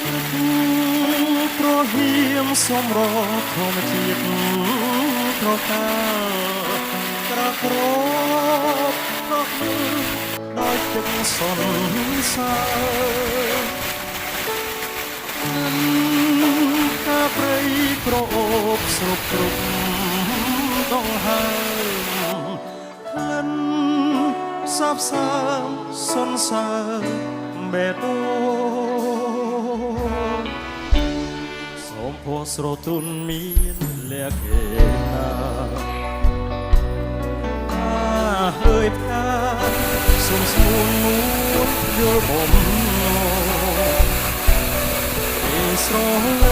ប្រហៀមសំរងធម្មជាតិប្រកាក្រក្របប្រគឺដោយទឹកសន្សើរកាព្រៃក្រអូបស្រុបគ្រប់ដងហើក្លិនសាបសាមសន្សើរបេះដូងសូមពោស្រទុនមានលក្ខណៈហើយផ្កាសូមស្មួននួនយល់បំណងស្រ